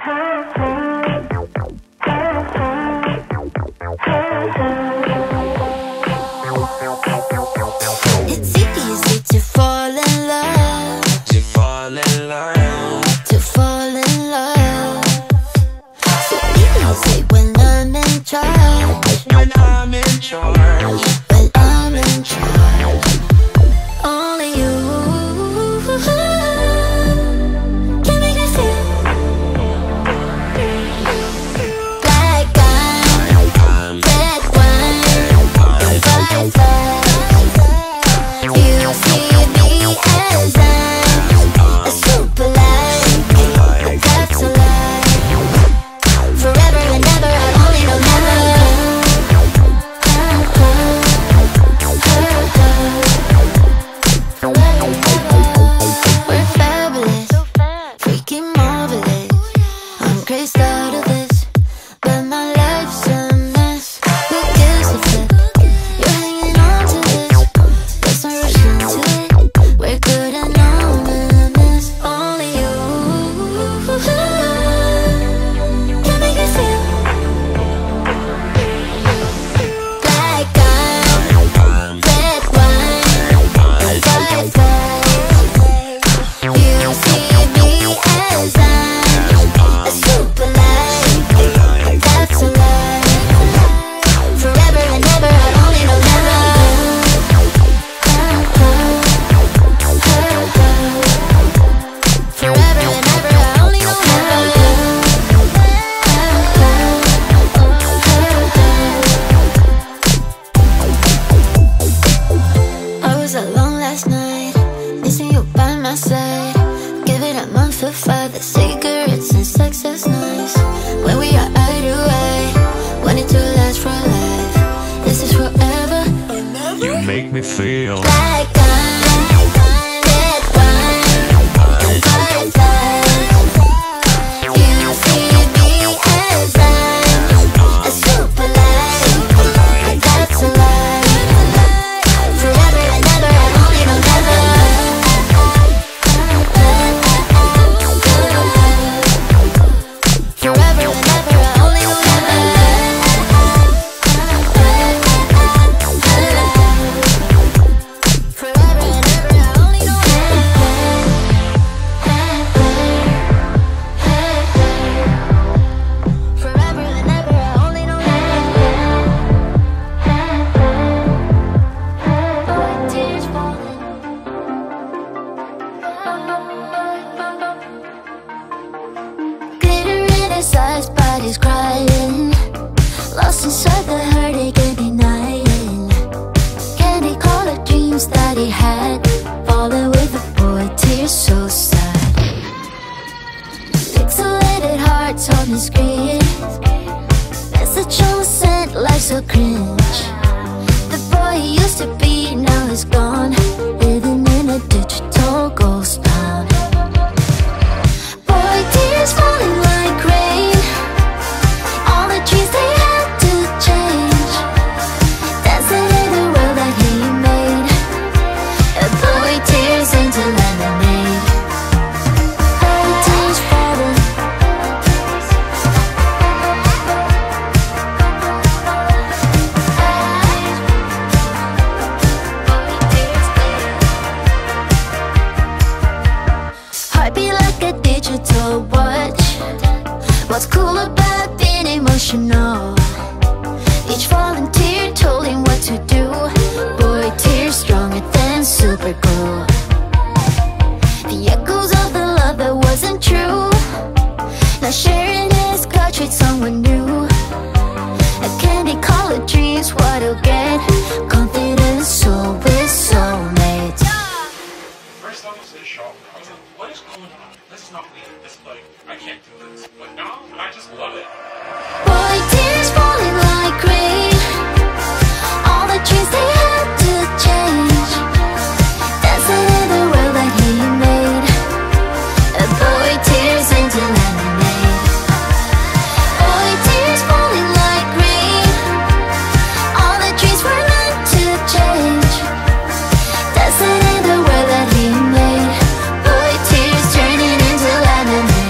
It's easy to fall in love, to fall in love, to fall in love. So easy when I'm in charge, when I'm in charge, when I'm in charge. Only you can make me feel like I'm red wine, vice versa. You see me as I'm a super light, but that's a lie. Forever and ever, I only know never. We're fabulous, freaking marvelous. I'm crazed out of this, but my life's a mess. Who gives a fuck? You're hanging on to this. Let's not rush into it. We're good and anonymous. Only you can make me feel like I'm red wine, vice versa. You see me as I'm a super light, but that's a lie. Forever and ever, I only know never. Forever and ever, I only know never. I was alone last night, missing you by my side. Give it a month of 5, the cigarettes and sex is nice. When we are eye to eye, want it to last for life. This is forever. you make me feel Like I'm red wine, vice versa. You see me as I'm a super light, but that's a lie. Forever and ever, I only know never. Forever and ever, I only know never. Forever and ever, I only know Forever and ever, I only know tears falling. Glitter in his eyes, but he's crying. Lost inside the heartache and denying. Candy colored dreams that he had, falling with the boy, tears so sad. Pixelated hearts on the screen, message on sent, life so cringe. The boy he used to be now is gone, living in a digital ghost town. Boy, tears falling like rain. All the dreams they had to change, dancing in the world that he made. A boy, tears into lemonade. Tears falling. Heartbeat like a digital watch. What's cool about being emotional? Each falling tear told him what to do. Boy, tears stronger than super glue. The echoes of the love that wasn't true, now sharing his couch with someone new. A candy colored dreams, what he'll get. Confidence, soul with soulmates. First I was in shock. I was like, what is going on? This is not me. This is like, I can't do this. But now, I just love it. Boy, tears falling like rain. All the dreams they had to change, dancing in the world that he made. A boy, tears into lemonade. Boy, tears falling like rain. All the dreams were meant to change, dancing in the world that he made. Boy, tears turning into lemonade.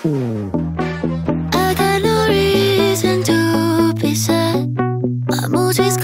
I got no reason to be sad. My mood is